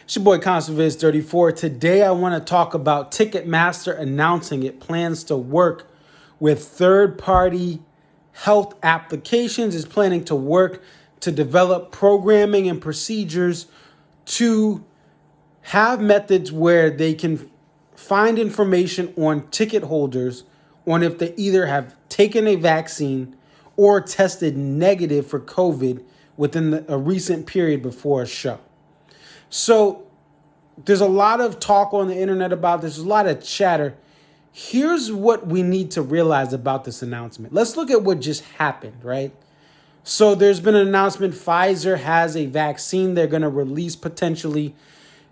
It's your boy ConserViz34. Today I want to talk about Ticketmaster announcing it plans to work with third-party health applications. It's planning to work to develop programming and procedures to have methods where they can find information on ticket holders on if they either have taken a vaccine or tested negative for COVID within a recent period before a show. So there's a lot of talk on the internet about this. There's a lot of chatter. Here's what we need to realize about this announcement. Let's look at what just happened, right? So there's been an announcement. Pfizer has a vaccine they're going to release potentially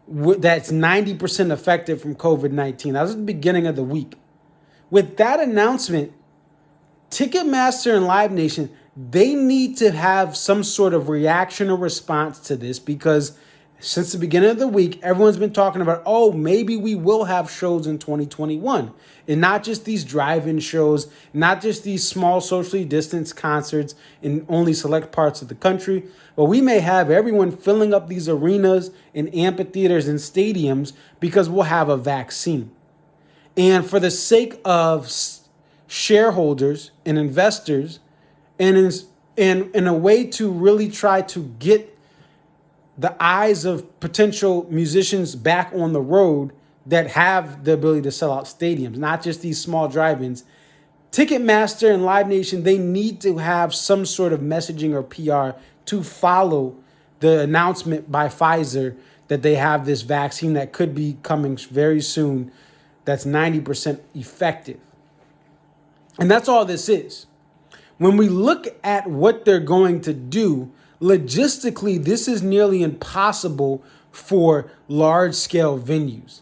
that's 90% effective from COVID-19. That was at the beginning of the week. With that announcement, Ticketmaster and Live Nation, they need to have some sort of reaction or response to this because since the beginning of the week, everyone's been talking about, oh, maybe we will have shows in 2021. And not just these drive-in shows, not just these small socially distanced concerts in only select parts of the country, but we may have everyone filling up these arenas and amphitheaters and stadiums because we'll have a vaccine. And for the sake of shareholders and investors, and in a way to really try to get the eyes of potential musicians back on the road that have the ability to sell out stadiums, not just these small drive-ins. Ticketmaster and Live Nation, they need to have some sort of messaging or PR to follow the announcement by Pfizer that they have this vaccine that could be coming very soon that's 90% effective. And that's all this is. When we look at what they're going to do, logistically, this is nearly impossible for large-scale venues.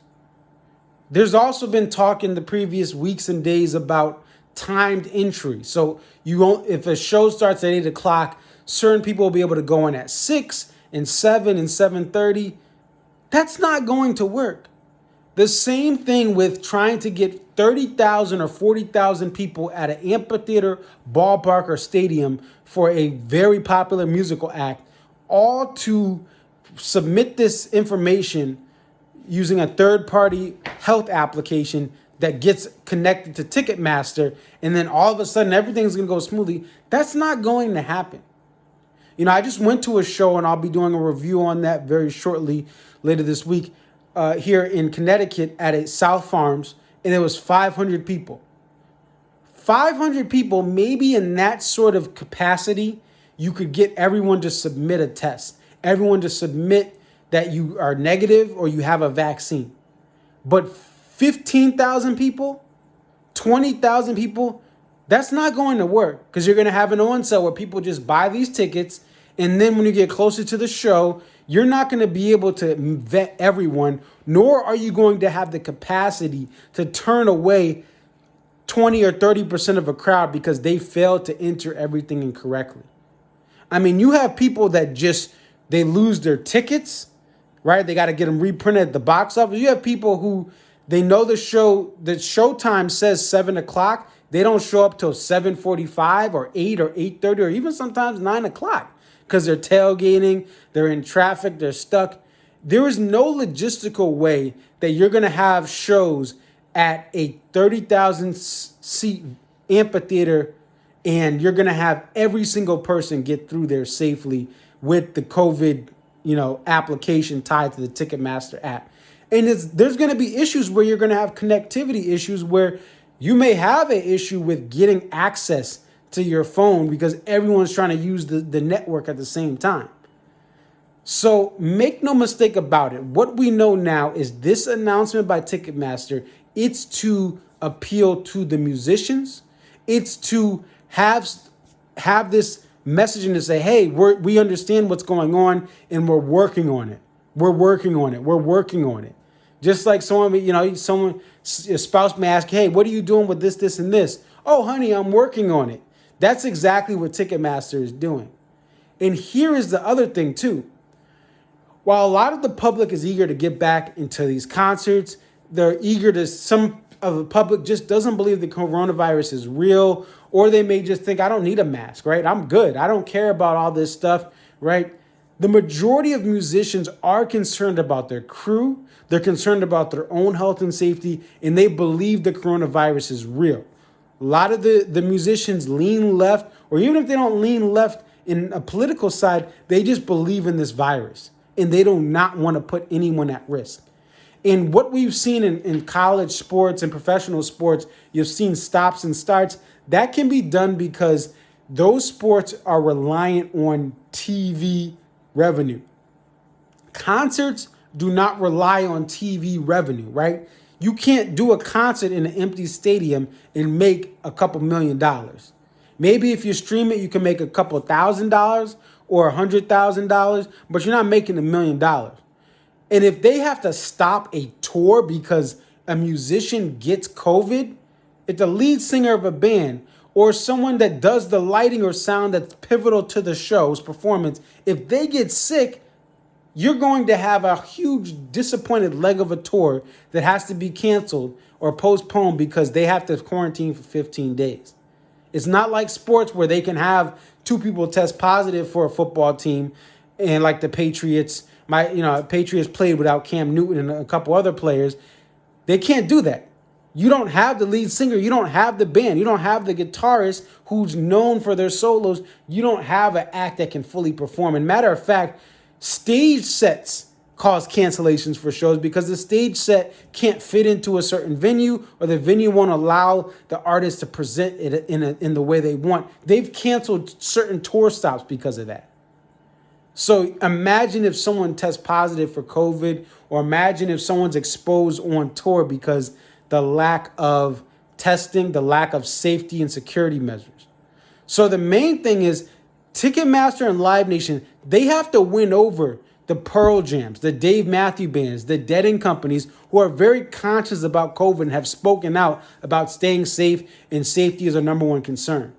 There's also been talk in the previous weeks and days about timed entry. So if a show starts at 8 o'clock, certain people will be able to go in at 6 and 7 and 7:30. That's not going to work. The same thing with trying to get 30,000 or 40,000 people at an amphitheater, ballpark, or stadium for a very popular musical act, all to submit this information using a third-party health application that gets connected to Ticketmaster, and then all of a sudden everything's going to go smoothly. That's not going to happen. You know, I just went to a show, and I'll be doing a review on that very shortly later this week here in Connecticut at South Farms, and there was 500 people. 500 people, maybe in that sort of capacity, you could get everyone to submit a test, everyone to submit that you are negative or you have a vaccine. But 15,000 people, 20,000 people, that's not going to work because you're going to have an on-sale where people just buy these tickets, and then when you get closer to the show, you're not going to be able to vet everyone, nor are you going to have the capacity to turn away 20 or 30% of a crowd because they failed to enter everything incorrectly. I mean, you have people that they lose their tickets, right? They got to get them reprinted at the box office. You have people who they know the show time says 7 o'clock. They don't show up till 7:45 or 8 or 8:30 or even sometimes 9 o'clock because they're tailgating, they're in traffic, they're stuck. There is no logistical way that you're going to have shows at a 30,000 seat amphitheater and you're going to have every single person get through there safely with the COVID, application tied to the Ticketmaster app. And there's going to be issues where you're going to have connectivity issues where you may have an issue with getting access to your phone because everyone's trying to use the network at the same time. So make no mistake about it. What we know now is this announcement by Ticketmaster, it's to appeal to the musicians. It's to have this messaging to say, hey, we understand what's going on and we're working on it. We're working on it. We're working on it. Just like a spouse may ask, hey, what are you doing with this, this, and this? Oh, honey, I'm working on it. That's exactly what Ticketmaster is doing. And here is the other thing, too. While a lot of the public is eager to get back into these concerts, they're eager to, some of the public just doesn't believe the coronavirus is real, or they may just think, I don't need a mask, right? I'm good. I don't care about all this stuff, right? The majority of musicians are concerned about their crew. They're concerned about their own health and safety, and they believe the coronavirus is real. A lot of the musicians lean left, or even if they don't lean left in a political side, they just believe in this virus, and they do not want to put anyone at risk. And what we've seen in college sports and professional sports, you've seen stops and starts. That can be done because those sports are reliant on TV revenue. Concerts do not rely on TV revenue, right? You can't do a concert in an empty stadium and make a couple $1,000,000. Maybe if you stream it, you can make a couple $1,000 or $100,000, but you're not making $1,000,000. And if they have to stop a tour because a musician gets COVID, if the lead singer of a band or someone that does the lighting or sound that's pivotal to the show's performance, if they get sick, you're going to have a huge disappointed leg of a tour that has to be canceled or postponed because they have to quarantine for 15 days. It's not like sports where they can have two people test positive for a football team, and like the Patriots, Patriots played without Cam Newton and a couple other players. They can't do that. You don't have the lead singer. You don't have the band. You don't have the guitarist who's known for their solos. You don't have an act that can fully perform. And matter of fact, stage sets cause cancellations for shows because the stage set can't fit into a certain venue, or the venue won't allow the artist to present it in the way they want. They've canceled certain tour stops because of that. So imagine if someone tests positive for COVID, or imagine if someone's exposed on tour because the lack of testing, the lack of safety and security measures. So the main thing is Ticketmaster and Live Nation, they have to win over the Pearl Jams, the Dave Matthews Bands, the Dead End Companies, who are very conscious about COVID and have spoken out about staying safe, and safety is our number one concern.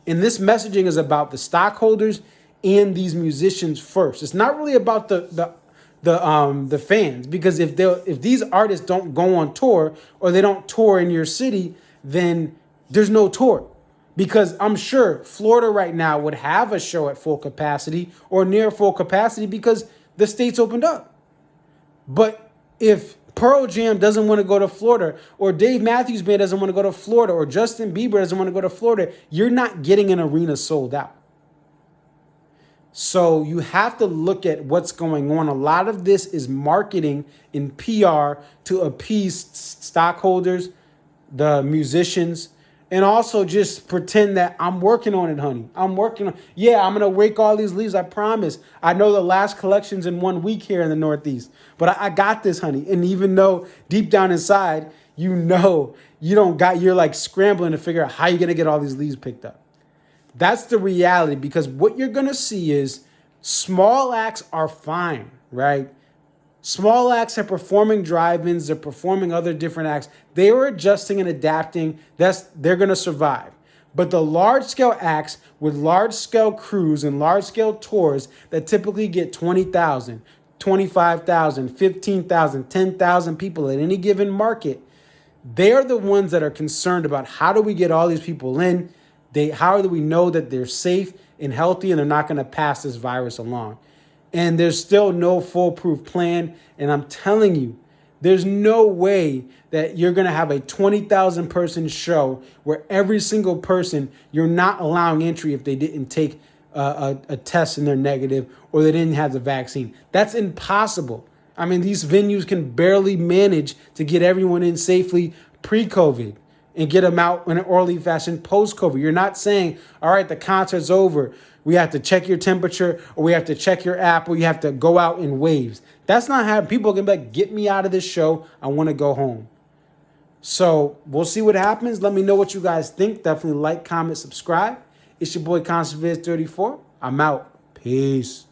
And this messaging is about the stockholders and these musicians first. It's not really about the fans, because if these artists don't go on tour or they don't tour in your city, then there's no tour. Because I'm sure Florida right now would have a show at full capacity or near full capacity because the state's opened up. But if Pearl Jam doesn't want to go to Florida, or Dave Matthews Band doesn't want to go to Florida, or Justin Bieber doesn't want to go to Florida, you're not getting an arena sold out. So you have to look at what's going on. A lot of this is marketing and PR to appease stockholders, the musicians, and also just pretend that I'm working on it, honey. I'm working on, I'm going to rake all these leaves, I promise. I know the last collection's in 1 week here in the Northeast, but I got this, honey. And even though deep down inside, you know, you're like scrambling to figure out how you're going to get all these leaves picked up. That's the reality, because what you're going to see is small acts are fine, right? Small acts are performing drive-ins, they're performing other different acts. They are adjusting and adapting. They're going to survive. But the large-scale acts with large-scale crews and large-scale tours that typically get 20,000, 25,000, 15,000, 10,000 people at any given market, they're the ones that are concerned about how do we get all these people in? How do we know that they're safe and healthy and they're not going to pass this virus along? And there's still no foolproof plan. And I'm telling you, there's no way that you're going to have a 20,000 person show where every single person, you're not allowing entry if they didn't take a test and they're negative, or they didn't have the vaccine. That's impossible. I mean, these venues can barely manage to get everyone in safely pre-COVID and get them out in an orderly fashion post-COVID. You're not saying, all right, the concert's over, we have to check your temperature, or we have to check your app, or you have to go out in waves. That's not how people can be like, get me out of this show. I want to go home. So we'll see what happens. Let me know what you guys think. Definitely like, comment, subscribe. It's your boy ConserViz34. I'm out. Peace.